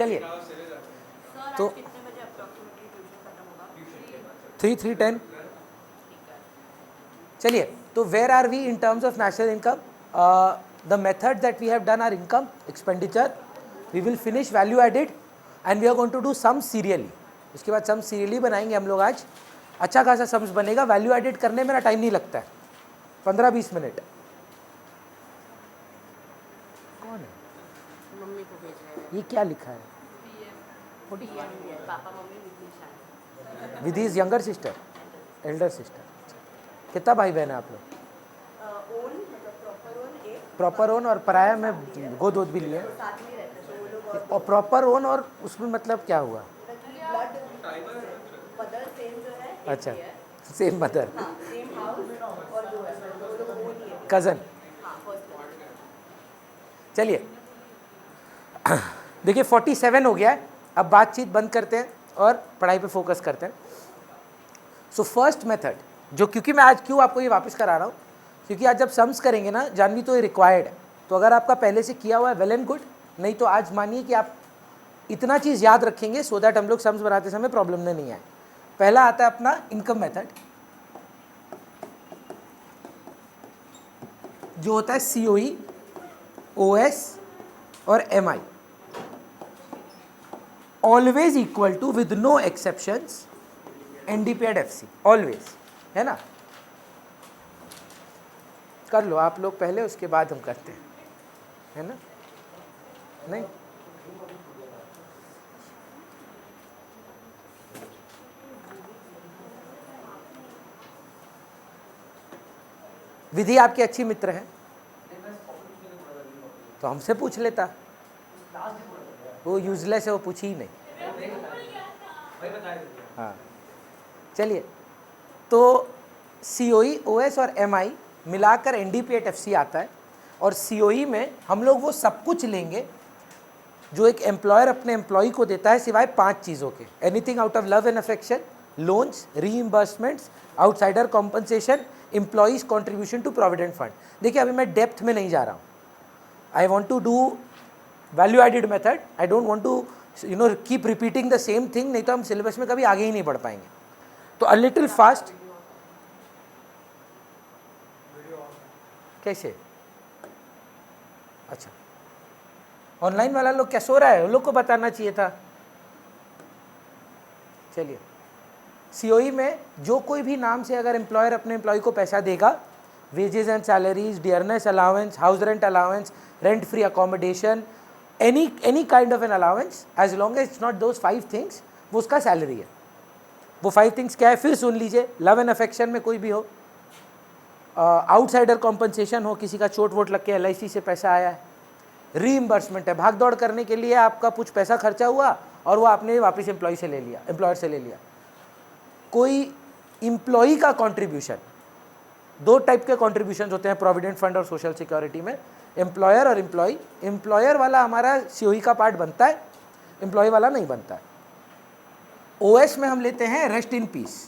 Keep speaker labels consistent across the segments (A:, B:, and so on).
A: चलिए तो 3:10 चलिए तो where are we in terms of national income? The method that we have done are income expenditure, we will finish value added and we are going to do some seriously. उसके बाद सम serially बनाएंगे हम लोग आज। अच्छा खासा sums बनेगा। Value added करने में ना टाइम नहीं लगता है, 15-20 मिनट। कौन है?
B: मम्मी को भेज रहे हैं।
A: ये क्या लिखा है?
B: Papa mummy Vidhi
A: Vidhi is younger sister, Elder sister. कितना भाई बहन है आप लोग?
B: ओन मतलब प्रॉपर ओन एक,
A: प्रॉपर ओन और पराया में गोद वोद भी लिए
B: साथ में रहते हैं तो वो लोग
A: और प्रॉपर ओन, और उसमें मतलब क्या हुआ?
B: ब्लड मदर सेम जो है एक
A: अच्छा,
B: ही है,
A: सेम मदर,
B: हाँ सेम हाउस और जो है वो लोग ओन ही है।
A: कज़न।
B: हाँ फर्स्ट।
A: चलिए देखिए 47 हो गया है। अब बातचीत बंद करते हैं और पढ़ाई पे फोकस करते हैं। सो फर्स्ट मेथड जो, क्योंकि मैं आज क्यों आपको ये वापस करा रहा हूँ, क्योंकि आज जब सम्स करेंगे ना जानवी तो ये रिक्वायर्ड है। तो अगर आपका पहले से किया हुआ है वेल एंड गुड, नहीं तो आज मानिए कि आप इतना चीज़ याद रखेंगे सो दैट हम लोग सम्स बनाते समय प्रॉब्लम में नहीं आए। पहला आता है अपना इनकम मेथड, जो होता है COE, OS और MI, always equal to with no exceptions NDP and FC, always, है ना? कर लो आप लोग पहले, उसके बाद हम करते हैं, है ना? नहीं विधि आपकी अच्छी मित्र है तो हमसे पूछ लेता। वो यूजलेस है, वो पूछी ही नहीं। हाँ चलिए, तो COE, OS और MI मिलाकर NDP एट FC आता है। और COE में हम लोग वो सब कुछ लेंगे जो एक एम्प्लॉयर अपने एम्प्लॉय को देता है, सिवाय 5 चीज़ों के। Anything out of love and affection, loans, reimbursements, outsider compensation, employees contribution to provident fund. देखिए अभी मैं डेप्थ में नहीं जा रहा हूँ। I want to do value added method. I don't want to keep repeating the same thing, नहीं तो हम सिलेबस में कभी आगे ही नहीं बढ़ पाएंगे। तो अ लिटिल फास्ट। कैसे? अच्छा, ऑनलाइन वाला लोग क्या सो रहा है? उन लोग को बताना चाहिए था। चलिए, COE में जो कोई भी नाम से अगर एम्प्लॉयर अपने एम्प्लॉय को पैसा देगा, wages and salaries, dearness allowance, house rent allowance, rent free accommodation, any kind of an allowance, as long as it's not those 5 things, वो उसका सैलरी है। वो 5 थिंग्स क्या है फिर सुन लीजिए। लव एंड अफेक्शन में कोई भी हो, आउटसाइडर कॉम्पनसेशन हो, किसी का चोट वोट लग के LIC से पैसा आया है, रीइंबर्समेंट है, भाग दौड़ करने के लिए आपका कुछ पैसा खर्चा हुआ और वो आपने वापस एम्प्लॉयर से ले लिया। कोई एम्प्लॉई का कंट्रीब्यूशन, 2 टाइप के कॉन्ट्रीब्यूशन होते हैं प्रोविडेंट फंड और सोशल सिक्योरिटी में, एम्प्लॉयर और एम्प्लॉई। एम्प्लॉयर वाला हमारा COE का पार्ट बनता है, एम्प्लॉय वाला नहीं बनता है। OS में हम लेते हैं rest in peace,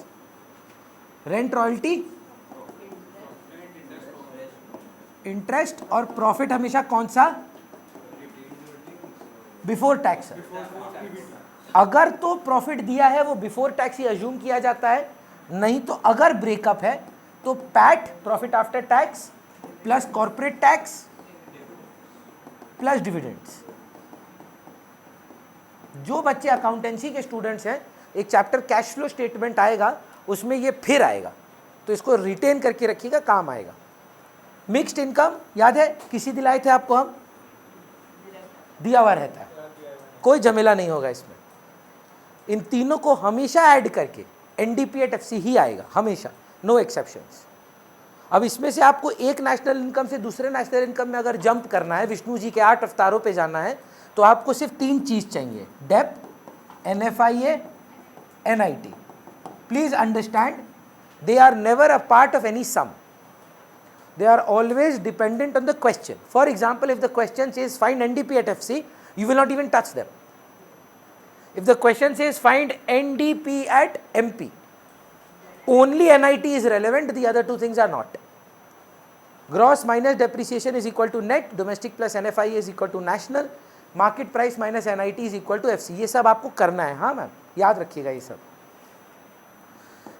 A: rent, royalty, interest और प्रॉफिट। हमेशा कौन सा? Before tax. अगर तो प्रॉफिट दिया है वो बिफोर टैक्स ही अज्यूम किया जाता है, नहीं तो अगर ब्रेकअप है तो PAT, profit after tax, plus corporate tax plus dividends. जो बच्चे अकाउंटेंसी के स्टूडेंट्स हैं, एक चैप्टर कैश फ्लो स्टेटमेंट आएगा, उसमें ये फिर आएगा, तो इसको रिटेन करके रखिएगा, काम आएगा। मिक्स्ड इनकम याद है, किसी दिलाए थे आपको? हम दिया हुआ रहता है, कोई झमेला नहीं होगा इसमें। इन तीनों को हमेशा ऐड करके NDP एट FC ही आएगा, हमेशा, नो एक्सेप्शंस। अब इसमें से आपको एक नेशनल इनकम से दूसरे नेशनल इनकम में अगर जंप करना है, विष्णु जी के 8 अवतारों पे जाना है, तो आपको सिर्फ 3 चीज चाहिए, depth, NFIA, NIT। Please understand, they are never a part of any sum, they are always dependent on the question. For example, if the question says find NDP at FC, you will not even touch them. If the question says find NDP at MP, only NIT is relevant, the other 2 things are not. Gross minus depreciation is equal to net, domestic plus NFI is equal to national, market price minus NIT is equal to FC। ये सब आपको करना है, हाँ ma'am, याद रखिएगा ये सब।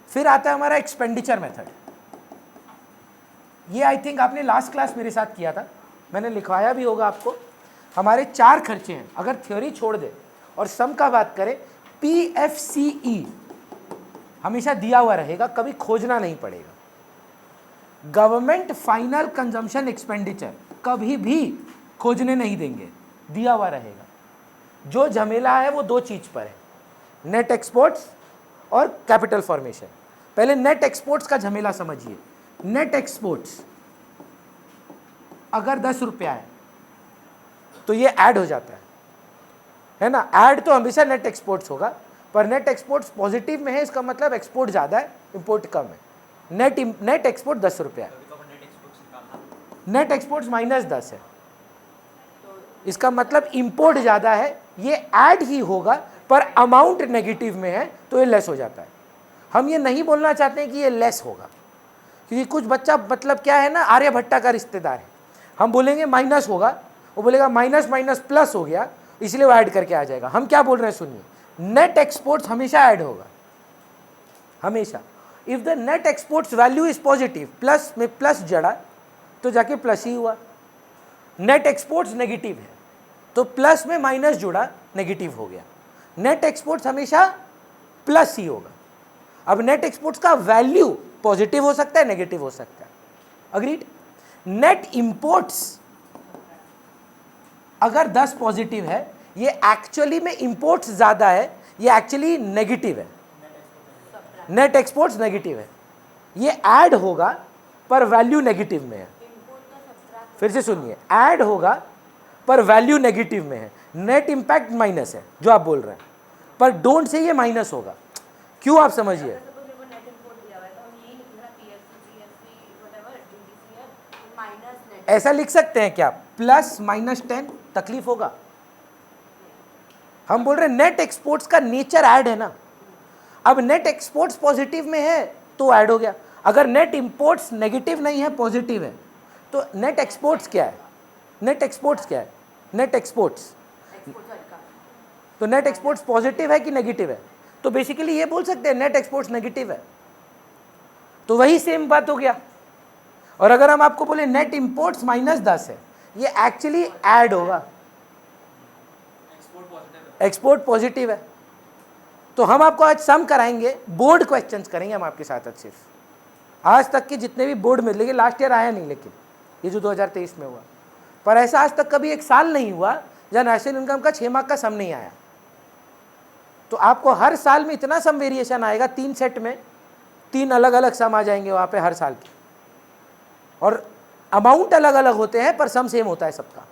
A: फिर आता है हमारा एक्सपेंडिचर मेथड। ये आई थिंक आपने लास्ट क्लास मेरे साथ किया था, मैंने लिखवाया भी होगा आपको। हमारे 4 खर्चे हैं, अगर थ्योरी छोड़ दे और सम का बात करें, PFCE हमेशा दिया हुआ रहेगा, कभी खोजना नहीं पड़ेगा। गवर्नमेंट फाइनल कंजम्पशन एक्सपेंडिचर कभी भी खोजने नहीं देंगे, दिया हुआ रहेगा। जो झमेला है वो 2 चीज पर है, नेट एक्सपोर्ट्स और कैपिटल फॉर्मेशन। पहले नेट एक्सपोर्ट्स का झमेला समझिए। नेट एक्सपोर्ट्स अगर 10 रुपया है तो ये ऐड हो जाता है ना। ऐड तो हमेशा नेट एक्सपोर्ट्स होगा, पर नेट एक्सपोर्ट्स पॉजिटिव में है, इसका मतलब एक्सपोर्ट ज़्यादा है, इंपोर्ट कम है। नेट एक्सपोर्ट 10 रुपया है, नेट एक्सपोर्ट्स -10 है, इसका मतलब इंपोर्ट ज़्यादा है, ये ऐड ही होगा पर अमाउंट नेगेटिव में है तो ये लेस हो जाता है। हम ये नहीं बोलना चाहते हैं कि ये लेस होगा, क्योंकि कुछ बच्चा मतलब क्या है ना, आर्यभट्टा का रिश्तेदार है, हम बोलेंगे माइनस होगा, वो बोलेगा माइनस माइनस प्लस हो गया, इसलिए वो ऐड करके आ जाएगा। हम क्या बोल रहे हैं सुनिए, नेट एक्सपोर्ट्स हमेशा ऐड होगा, हमेशा। If the net exports value is positive, plus में प्लस जड़ा तो जाके प्लस ही हुआ। नेट एक्सपोर्ट्स नेगेटिव है तो प्लस में माइनस जुड़ा, नेगेटिव हो गया। नेट एक्सपोर्ट्स हमेशा प्लस ही होगा। अब नेट एक्सपोर्ट्स का वैल्यू पॉजिटिव हो सकता है, नेगेटिव हो सकता है, अग्रीड। नेट इंपोर्ट्स अगर 10 पॉजिटिव है, ये एक्चुअली में इंपोर्ट्स ज्यादा है, ये एक्चुअली नेगेटिव है। नेट एक्सपोर्ट्स नेगेटिव है, ये ऐड होगा पर वैल्यू नेगेटिव में है। फिर से सुनिए, ऐड होगा पर वैल्यू नेगेटिव में है। नेट इंपैक्ट माइनस है जो आप बोल रहे हैं, पर डोंट से ये माइनस होगा। क्यों, आप समझिए। ऐसा लिख सकते हैं क्या, +-10 तकलीफ होगा। हम बोल रहे हैं नेट एक्सपोर्ट्स का नेचर ऐड है ना। अब नेट एक्सपोर्ट्स पॉजिटिव में है तो ऐड हो गया, अगर नेट इंपोर्ट्स नेगेटिव नहीं है, पॉजिटिव है, तो नेट एक्सपोर्ट्स क्या है, नेट एक्सपोर्ट्स क्या है, नेट एक्सपोर्ट्स, तो नेट एक्सपोर्ट्स पॉजिटिव है कि नेगेटिव है, तो बेसिकली ये बोल सकते हैं नेट एक्सपोर्ट्स नेगेटिव है, तो वही सेम बात हो गया। और अगर हम आपको बोले नेट इंपोर्ट्स -10 है, ये एक्चुअली ऐड होगा, एक्सपोर्ट पॉजिटिव है। तो हम आपको आज सम कराएंगे, बोर्ड क्वेश्चंस करेंगे हम आपके साथ। सिर्फ आज तक के जितने भी बोर्ड में, लेकिन लास्ट ईयर आया नहीं, लेकिन ये जो 2023 में हुआ, पर ऐसा आज तक कभी एक साल नहीं हुआ जहाँ नेशनल इनकम का 6 मार्क का सम नहीं आया। तो आपको हर साल में इतना सम वेरिएशन आएगा, 3 सेट में 3 अलग अलग सम आ जाएंगे वहाँ पे हर साल के, और अमाउंट अलग अलग होते हैं पर सम सेम होता है सबका।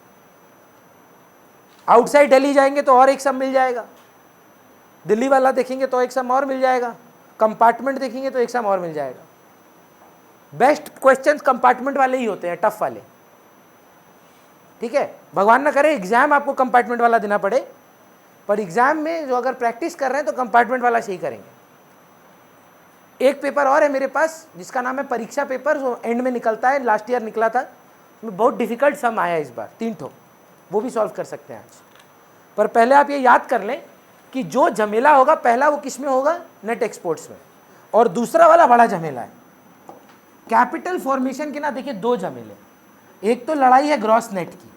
A: आउटसाइड दिल्ली जाएंगे तो और एक सम मिल जाएगा, दिल्ली वाला देखेंगे तो एक सम और मिल जाएगा, कंपार्टमेंट देखेंगे तो एक सम और मिल जाएगा। बेस्ट क्वेश्चंस कंपार्टमेंट वाले ही होते हैं, टफ वाले, ठीक है। भगवान ना करे एग्जाम आपको कंपार्टमेंट वाला देना पड़े, पर एग्जाम में जो अगर प्रैक्टिस कर रहे हैं तो कंपार्टमेंट वाला सही करेंगे। एक पेपर और है मेरे पास जिसका नाम है परीक्षा पेपर, जो एंड में निकलता है, लास्ट ईयर निकला था, उसमें बहुत डिफिकल्ट सम आया इस बार, 3 ठो, वो भी सॉल्व कर सकते हैं आज। पर पहले आप ये याद कर लें कि जो झमेला होगा पहला वो किस में होगा, नेट एक्सपोर्ट्स में, और दूसरा वाला बड़ा झमेला है कैपिटल फॉर्मेशन के। ना देखिए 2 झमेले, एक तो लड़ाई है ग्रॉस नेट की।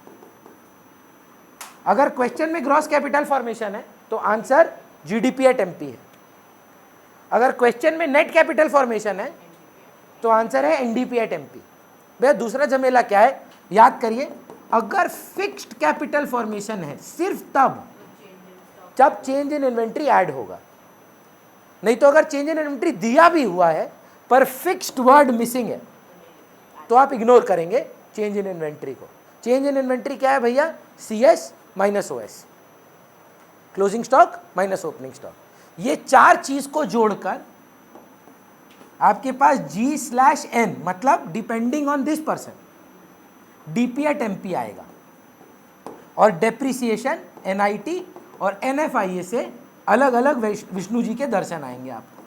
A: अगर क्वेश्चन में ग्रॉस कैपिटल फॉर्मेशन है तो आंसर GDP एट MP है, अगर क्वेश्चन में नेट कैपिटल फॉर्मेशन है तो आंसर है NDP एट MP। भैया दूसरा झमेला क्या है, याद करिए, अगर फिक्स्ड कैपिटल फॉर्मेशन है सिर्फ तब जब चेंज इन इन्वेंट्री ऐड होगा, नहीं तो अगर चेंज इन इन्वेंट्री दिया भी हुआ है पर फिक्स्ड वर्ड मिसिंग है तो आप इग्नोर करेंगे चेंज इन इन्वेंट्री को। चेंज इन इन्वेंट्री क्या है भैया, CS minus OS, closing stock minus opening stock. ये 4 चीज को जोड़कर आपके पास G/N मतलब depending on this person DP at MP आएगा, और डेप्रिसिएशन NIT और NFIA से अलग अलग विष्णु जी के दर्शन आएंगे आपको।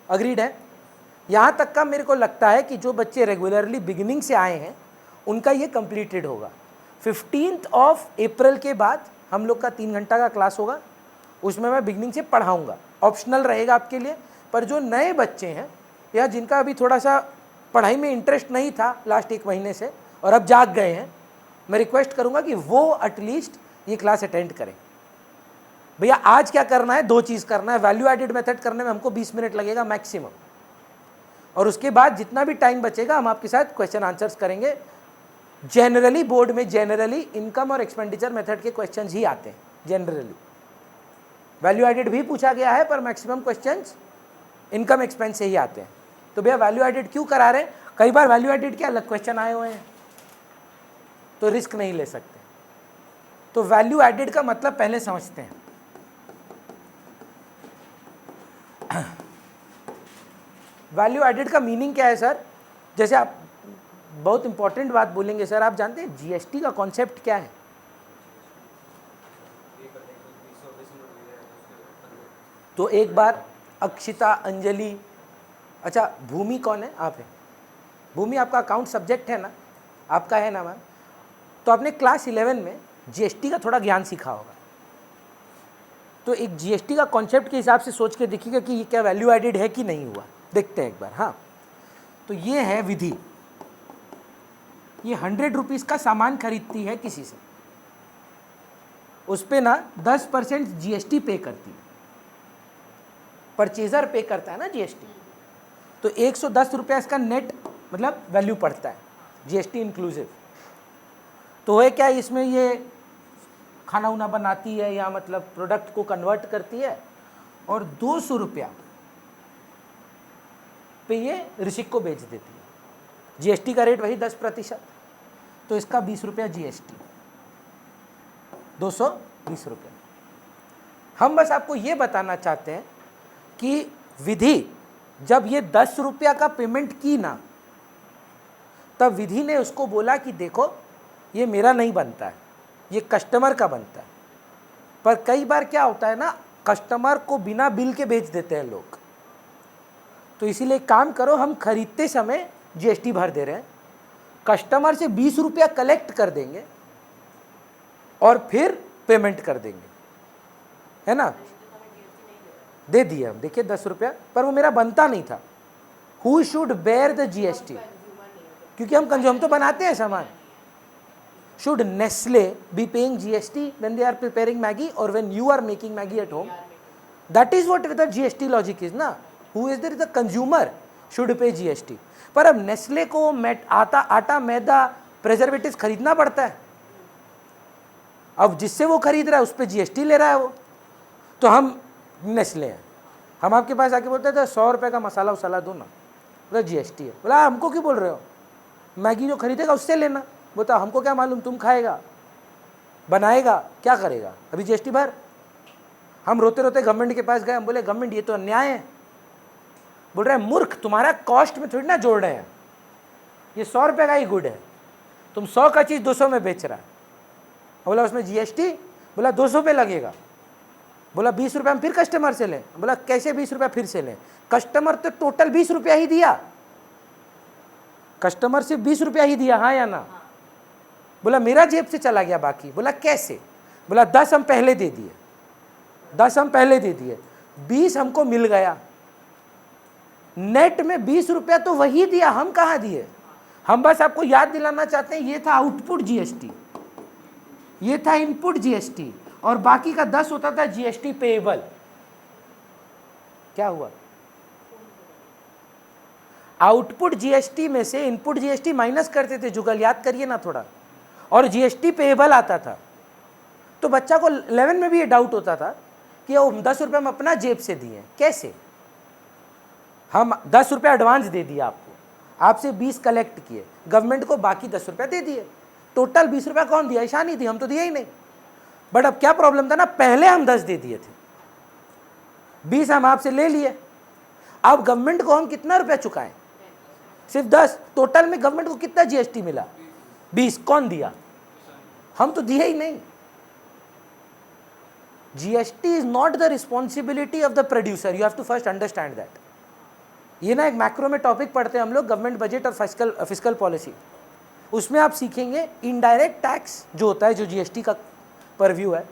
A: अग्रीड है। यहां तक का मेरे को लगता है कि जो बच्चे रेगुलरली बिगिनिंग से आए हैं उनका ये कंप्लीटेड होगा। 15 अप्रैल के बाद हम लोग का 3 घंटा का क्लास होगा, उसमें मैं बिगनिंग से पढ़ाऊँगा, ऑप्शनल रहेगा आपके लिए। पर जो नए बच्चे हैं या जिनका अभी थोड़ा सा पढ़ाई में इंटरेस्ट नहीं था लास्ट 1 महीने से और अब जाग गए हैं, मैं रिक्वेस्ट करूँगा कि वो एटलीस्ट ये क्लास अटेंड करें। भैया आज क्या करना है, 2 चीज़ करना है। वैल्यू एडेड मेथड करने में हमको 20 मिनट लगेगा मैक्सिमम, और उसके बाद जितना भी टाइम बचेगा हम आपके साथ क्वेश्चन आंसर्स करेंगे। जनरली बोर्ड में जनरली इनकम और एक्सपेंडिचर मेथड के क्वेश्चंस ही आते हैं, जनरली वैल्यू एडेड भी पूछा गया है पर मैक्सिमम क्वेश्चंस इनकम एक्सपेंस से ही आते हैं। तो भैया वैल्यू एडेड क्यों करा रहे हैं, कई बार वैल्यू एडेड के अलग क्वेश्चन आए हुए हैं तो रिस्क नहीं ले सकते। तो वैल्यू एडेड का मतलब पहले समझते हैं। वैल्यू एडेड का मीनिंग क्या है सर? जैसे आप बहुत इंपॉर्टेंट बात बोलेंगे सर, आप जानते हैं जीएसटी का कॉन्सेप्ट क्या है? तो एक बार अक्षिता, अंजलि, अच्छा भूमि कौन है? आप है भूमि, आपका अकाउंट सब्जेक्ट है ना, आपका है ना मैम? तो आपने क्लास 11 में जीएसटी का थोड़ा ज्ञान सीखा होगा। तो एक जीएसटी का कॉन्सेप्ट के हिसाब से सोच के देखिएगा कि ये क्या वैल्यू एडेड है कि नहीं हुआ, देखते हैं एक बार। हाँ, तो ये है विधि। ये 100 रुपीज़ का सामान खरीदती है किसी से, उस पे ना 10% जीएसटी पे करती है, परचेजर पे करता है ना जीएसटी। तो 110 रुपया इसका नेट मतलब वैल्यू पड़ता है, जीएसटी इंक्लूसिव। तो है क्या, इसमें ये खाना उना बनाती है या मतलब प्रोडक्ट को कन्वर्ट करती है, और 200 रुपया पे ये ऋषिक को बेच देती है। जीएसटी का रेट वही 10%, तो इसका 20 रुपया जीएसटी, 220 रुपया। हम बस आपको ये बताना चाहते हैं कि विधि जब ये 10 रुपया का पेमेंट की ना, तब विधि ने उसको बोला कि देखो ये मेरा नहीं बनता है, ये कस्टमर का बनता है। पर कई बार क्या होता है ना, कस्टमर को बिना बिल के बेच देते हैं लोग। तो इसीलिए काम करो, हम खरीदते समय जीएसटी भर दे रहे हैं, कस्टमर से 20 रुपया कलेक्ट कर देंगे और फिर पेमेंट कर देंगे, है ना? दे दिए हम, देखिए 10 रुपया, पर वो मेरा बनता नहीं था। Who should bear the GST? क्योंकि हम कंज्यूम तो बनाते हैं सामान। Should Nestle be paying GST when they are preparing Maggi or when you are making Maggi at home? That is what the GST logic is ना. Who is there? The consumer should pay GST. पर अब Nestle को आटा, मैदा, preservatives खरीदना पड़ता है। अब जिससे वो खरीद रहा है उस पर GST ले रहा है वो। तो हम Nestle हैं, हम आपके पास आके बोलते थे 100 रुपये का मसाला वसाला दो ना, बोला GST है। बोला हमको क्यों बोल रहे हो, मैगी जो खरीदेगा उससे लेना। बोता हमको क्या मालूम, तुम खाएगा, बनाएगा, क्या करेगा, अभी जीएसटी भर। हम रोते रोते गवर्नमेंट के पास गए, हम बोले गवर्नमेंट ये तो अन्याय है। बोल रहे हैं मूर्ख, तुम्हारा कॉस्ट में थोड़ी ना जोड़ रहे हैं, ये 100 रुपये का ही गुड है, तुम 100 का चीज़ 200 में बेच रहा है। बोला उसमें जीएसटी, बोला 200 पे लगेगा। बोला 20 रुपये हम फिर कस्टमर से लें। बोला कैसे 20 रुपया फिर से लें, कस्टमर तो टोटल 20 रुपया ही दिया, कस्टमर से 20 रुपया ही दिया, हाँ या ना? बोला मेरा जेब से चला गया बाकी। बोला कैसे? बोला 10 हम पहले दे दिए, 10 हम पहले दे दिए, 20 हमको मिल गया, नेट में 20 रुपया तो वही दिया, हम कहाँ दिए। हम बस आपको याद दिलाना चाहते हैं, ये था आउटपुट जीएसटी, ये था इनपुट जीएसटी, और बाकी का 10 होता था जीएसटी पेएबल। क्या हुआ, आउटपुट जीएसटी में से इनपुट जीएसटी माइनस करते थे, जुगल याद करिए ना थोड़ा, और जीएसटी पेएबल आता था। तो बच्चा को 11 में भी ये डाउट होता था कि वो 10 रुपये हम अपना जेब से दिए, कैसे? हम 10 रुपये एडवांस दे दिया आपको, आपसे 20 कलेक्ट किए, गवर्नमेंट को बाकी 10 रुपये दे दिए, टोटल 20 रुपया कौन दिया? ईशानी थी, हम तो दिया ही नहीं। बट अब क्या प्रॉब्लम था ना, पहले हम 10 दे दिए थे, 20 हम आपसे ले लिए, अब गवर्नमेंट को हम कितना रुपया चुकाएं? सिर्फ 10। टोटल में गवर्नमेंट को कितना जीएसटी मिला? 20। कौन दिया? हम तो दिए ही नहीं। GST is not the responsibility of the producer, you have to first understand that. ये ना एक मैक्रो में टॉपिक पढ़ते हैं हम लोग, गवर्नमेंट बजट और फिस्कल पॉलिसी। उसमें आप सीखेंगे इनडायरेक्ट टैक्स जो होता है, जो जीएसटी का परव्यू है,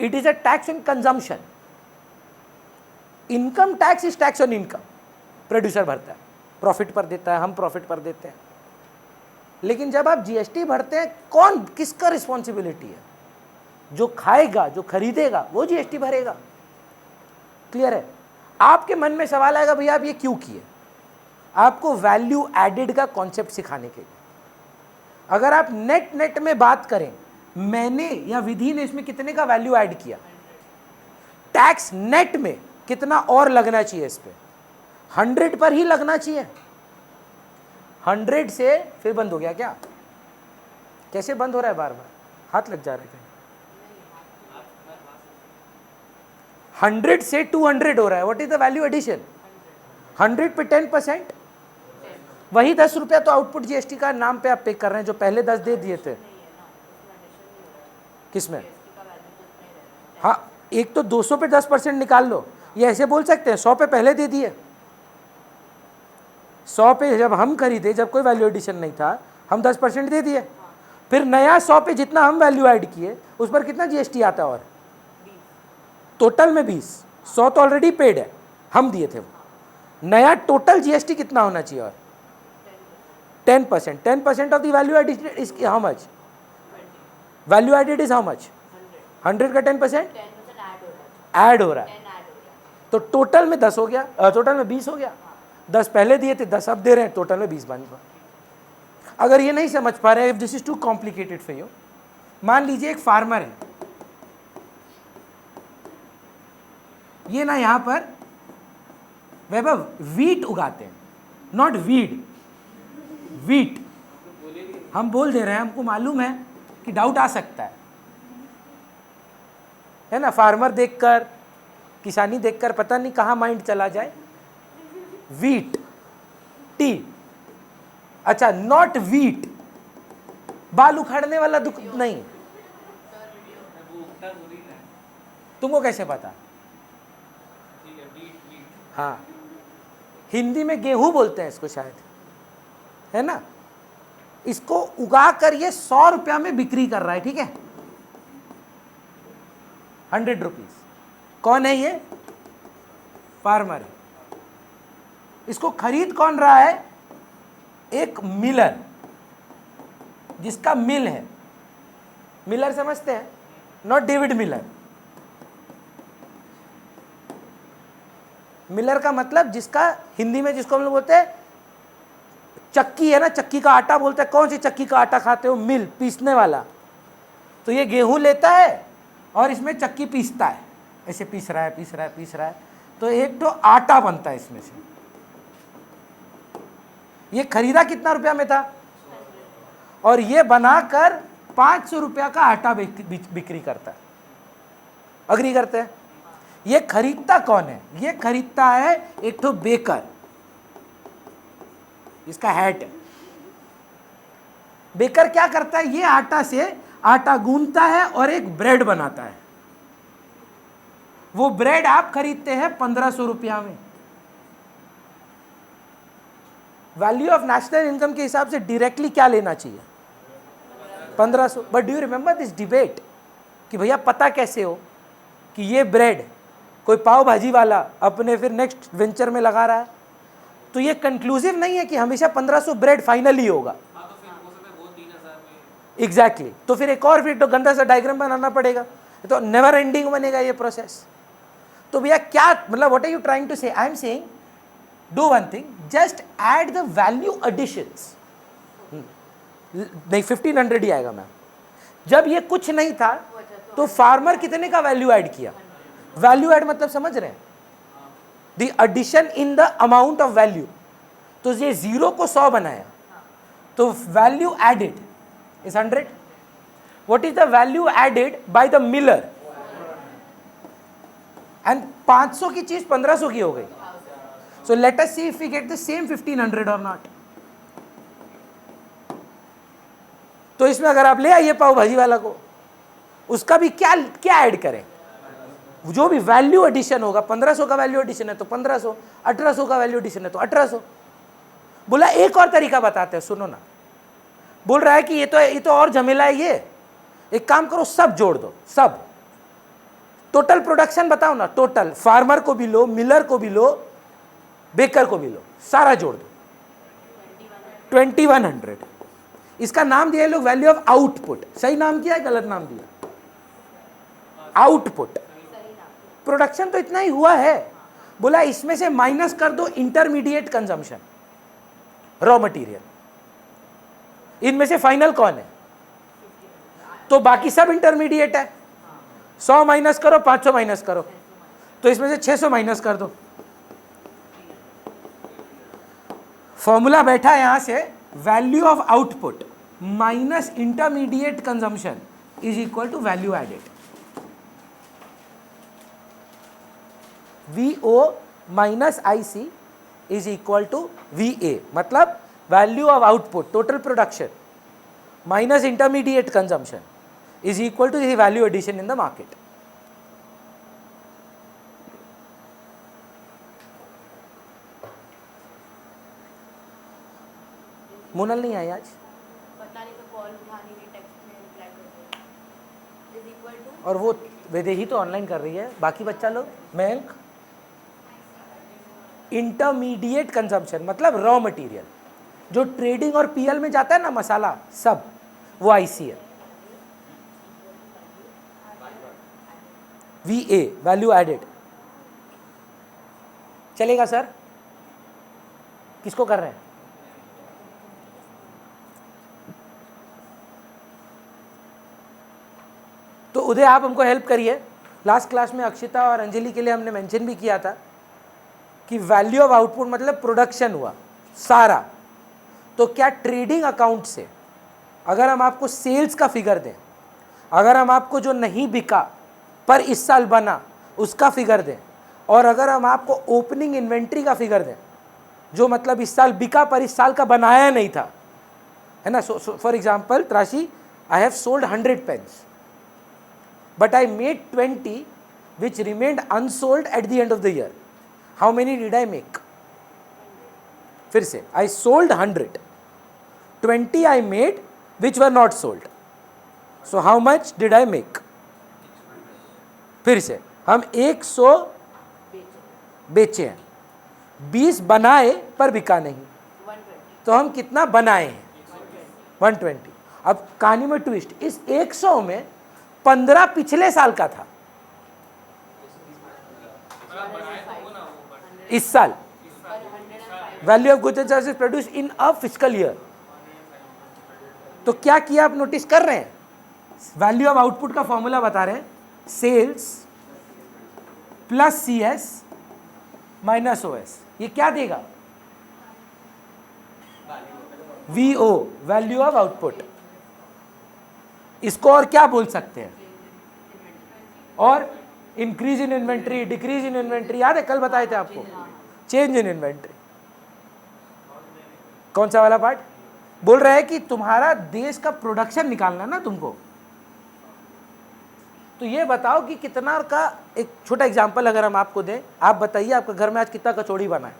A: it is a tax in consumption. Income tax is tax on income, producer भरता है, प्रॉफिट पर देता है, हम प्रॉफिट पर देते हैं। लेकिन जब आप जीएसटी भरते हैं, कौन, किसका रिस्पॉन्सिबिलिटी है? जो खाएगा, जो खरीदेगा, वो जीएसटी भरेगा। क्लियर है? आपके मन में सवाल आएगा, भैया आप ये क्यों किए? आपको वैल्यू एडेड का कॉन्सेप्ट सिखाने के लिए। अगर आप नेट में बात करें, मैंने या विधि ने इसमें कितने का वैल्यू ऐड किया, टैक्स नेट में कितना और लगना चाहिए इस पे? 100 पर ही लगना चाहिए। 100 से फिर बंद हो गया क्या? कैसे बंद हो रहा है? बार बार हाथ लग जा रहे थे। 100 से 200 हो रहा है। What is the value addition? 100 पे 10%, वही 10 रुपया तो आउटपुट जीएसटी का नाम पे आप पे कर रहे हैं, जो पहले 10 दे दिए थे। किसमें? हाँ, एक तो 200 पे 10% निकाल लो, ये ऐसे बोल सकते हैं 100 पे पहले दे दिए। 100 पे जब हम खरीदे, जब कोई वैल्यू एडिशन नहीं था, हम 10% दे दिए। फिर नया 100 पे जितना हम वैल्यू ऐड किए, उस पर कितना जीएसटी आता है? और टोटल में 20। 100 तो ऑलरेडी पेड है, हम दिए थे वो। नया टोटल जीएसटी कितना होना चाहिए? और 10%। 10% of the value added is how much? Value added is how much? 100 का 10% ऐड हो रहा है, तो टोटल में 10 हो गया, टोटल में 20 हो गया। 10 पहले दिए थे, 10 अब दे रहे हैं, टोटल में 20 बन गया। अगर ये नहीं समझ पा रहे हैं, if this is too complicated for you, मान लीजिए एक फार्मर है, ये ना यहां पर वैभव वीट उगाते हैं, नॉट वीड, वीट। हम बोल दे रहे हैं, हमको मालूम है कि डाउट आ सकता है ना? फार्मर देखकर, किसानी देखकर पता नहीं कहां माइंड चला जाए। वीट, टी, अच्छा नॉट वीट, बाल उखाड़ने वाला दुख नहीं। तुमको कैसे पता? हाँ, हिंदी में गेहूं बोलते हैं इसको शायद, है ना? इसको उगा कर ये 100 रुपया में बिक्री कर रहा है, ठीक है? 100 रुपीज। कौन है ये? फार्मर है। इसको खरीद कौन रहा है? एक मिलर, जिसका मिल है। मिलर समझते हैं? Not David Miller. मिलर का मतलब जिसका, हिंदी में जिसको हम लोग बोलते हैं चक्की, है ना? चक्की का आटा बोलते हैं। कौन सी चक्की का आटा खाते हो? मिल, पीसने वाला। तो ये गेहूं लेता है और इसमें चक्की पीसता है, ऐसे पीस रहा है, पीस रहा है, पीस रहा है, तो एक तो आटा बनता है इसमें से। ये खरीदा कितना रुपया में था? और ये बनाकर 500 रुपया का आटा बिक्री करता है। अग्री करते हैं? ये खरीदता कौन है? ये खरीदता है एक तो बेकर, इसका हैट है। बेकर क्या करता है? ये आटा से आटा गूंथता है और एक ब्रेड बनाता है। वो ब्रेड आप खरीदते हैं 1500 रुपया में। वैल्यू ऑफ नेशनल इनकम के हिसाब से डायरेक्टली क्या लेना चाहिए? 1500। But do you remember this debate कि भैया पता कैसे हो कि ये ब्रेड कोई पाव भाजी वाला अपने फिर नेक्स्ट वेंचर में लगा रहा है? तो ये कंक्लूसिव नहीं है कि हमेशा 1500 ब्रेड फाइनली होगा। एग्जैक्टली। तो फिर एक और फिर तो गंदा सा डायग्राम बनाना पड़ेगा, तो नेवर एंडिंग बनेगा ये प्रोसेस। तो भैया क्या मतलब, what are you trying to say? I am saying do one thing, just add the value additions. नहीं, 1500 ही आएगा मैम। जब ये कुछ नहीं था तो फार्मर कितने का वैल्यू ऐड किया? वैल्यू ऐड मतलब समझ रहे हैं? The addition in the amount of value. तो ये 0 को 100 बनाया, तो value added is 100. What is the value added by the miller? And 500 की चीज 1500 की हो गई. So let us see if we get the same 1500 or not. तो इसमें अगर आप ले आइए पाव भाजी वाला को, उसका भी क्या क्या ऐड करें? जो भी वैल्यू एडिशन होगा, 1500 का वैल्यू एडिशन है तो 1500, 1800 का वैल्यू एडिशन है तो 1800। बोला एक और तरीका बताते हैं, सुनो ना। बोल रहा है कि ये तो और झमेला है ये। एक काम करो, सब जोड़ दो, सब टोटल प्रोडक्शन बताओ ना, टोटल फार्मर को भी लो, मिलर को भी लो, बेकर को भी लो, सारा जोड़ दो 2100। इसका नाम दिया है लोग वैल्यू ऑफ आउटपुट। सही नाम किया है, गलत नाम दिया? आउटपुट। प्रोडक्शन तो इतना ही हुआ है, बोला इसमें से माइनस कर दो इंटरमीडिएट कंजम्पशन, रॉ मटेरियल। इनमें से फाइनल कौन है? तो बाकी सब इंटरमीडिएट है। 100 माइनस करो, 500 माइनस करो, तो इसमें से 600 माइनस कर दो। फॉर्मूला बैठा यहां से, value of output minus intermediate consumption is equal to value added. VO minus IC is equal to VA, मतलब value of output total production minus intermediate consumption is equal to the value addition in the market. Monal नहीं आई आज,
B: पता नहीं, तो call उठा नहीं रही, टेक्स्ट में रिप्लाई कर दो। इज इक्वल टू,
A: और वो वैदेही तो ऑनलाइन कर रही है, बाकी बच्चा लोग मयंक इंटरमीडिएट कंजम्पशन मतलब रॉ मटेरियल जो ट्रेडिंग और PL में जाता है ना, मसाला सब, वो IC है। VA वैल्यू एडेड चलेगा सर? किसको कर रहे हैं? तो उदय आप हमको हेल्प करिए। लास्ट क्लास में अक्षिता और अंजलि के लिए हमने मेंशन भी किया था कि वैल्यू ऑफ आउटपुट मतलब प्रोडक्शन हुआ सारा। तो क्या ट्रेडिंग अकाउंट से अगर हम आपको सेल्स का फिगर दें, अगर हम आपको जो नहीं बिका पर इस साल बना उसका फिगर दें, और अगर हम आपको ओपनिंग इन्वेंट्री का फिगर दें जो मतलब इस साल बिका पर इस साल का बनाया नहीं था, है ना? फॉर एग्जाम्पल त्राशी, I have sold 100 pens but I made 20 which remained unsold at the end of the year. How many did I make? फिर से, I sold 100, 20 I made which were not sold, so how much did I make? फिर से, हम 100 बेचे हैं, 20 बनाए पर बिका नहीं, तो हम कितना बनाए हैं? 120। अब कहानी में ट्विस्ट, इस 100 में 15 पिछले साल का था, इस साल value of goods and services produce in a physical year. तो क्या किया आप नोटिस कर रहे हैं? वैल्यू ऑफ आउटपुट का फॉर्मूला बता रहे हैं, sales plus CS minus OS। ये क्या देगा? VO value of output. इसको और क्या बोल सकते हैं? और increase in inventory, decrease in inventory, याद है कल बताए थे आपको, चेंज इन इन्वेंट्री। कौन सा वाला पार्ट? बोल रहा है कि तुम्हारा देश का प्रोडक्शन निकालना है ना तुमको, तो ये बताओ कि कितना का, एक छोटा एग्जांपल अगर हम आपको दें, आप बताइए आपके घर में आज कितना कचौड़ी बना है,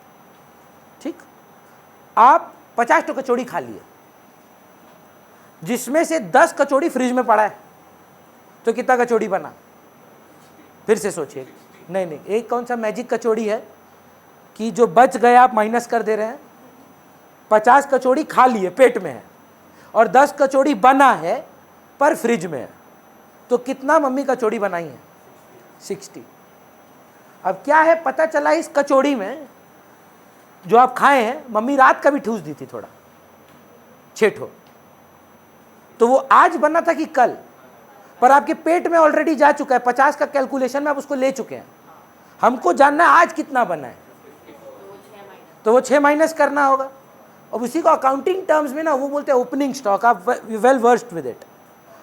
A: ठीक? आप 50 तो कचौड़ी खा लिए, जिसमें से 10 कचौड़ी फ्रिज में पड़ा है, तो कितना कचौड़ी बना? फिर से सोचिए। नहीं, एक कौन सा मैजिक कचौड़ी है कि जो बच गए आप माइनस कर दे रहे हैं? 50 कचौड़ी खा लिए, पेट में है, और 10 कचौड़ी बना है पर फ्रिज में है, तो कितना मम्मी कचौड़ी बनाई है? 60। अब क्या है, पता चला इस कचौड़ी में जो आप खाए हैं, मम्मी रात का भी ठूस दी थी थोड़ा, 6 ठो, तो वो आज बना था कि कल, पर आपके पेट में ऑलरेडी जा चुका है। 50 का कैलकुलेशन में आप उसको ले चुके हैं। हमको जानना है आज कितना बना है, तो वो 6 माइनस करना होगा। अब उसी को अकाउंटिंग टर्म्स में ना वो बोलते हैं ओपनिंग स्टॉक। आप well versed with it.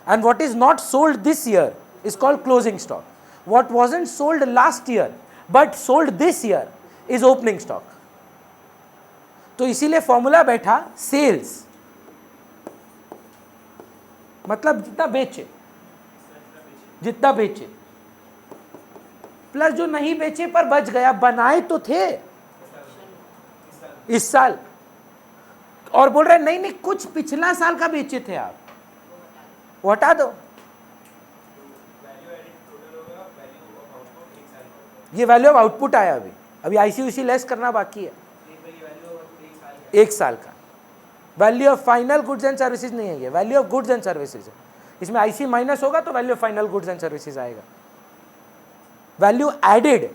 A: And what is not sold this year is called closing stock. What wasn't sold last year but sold this year is opening stock. तो इसीलिए formula बैठा, sales मतलब जितना बेचे plus जो नहीं बेचे पर बच गया, बनाए तो थे इस साल, और बोल रहे हैं नहीं नहीं कुछ पिछला साल का बेचे थे आप, वो हटा दो। ये वैल्यू ऑफ आउटपुट आया, अभी अभी आईसीयूसी लेस करना बाकी है, 1 साल का। Value of final goods and services नहीं है, ये value of goods and services है। इसमें आईसी माइनस होगा तो value of final goods and services आएगा। Value added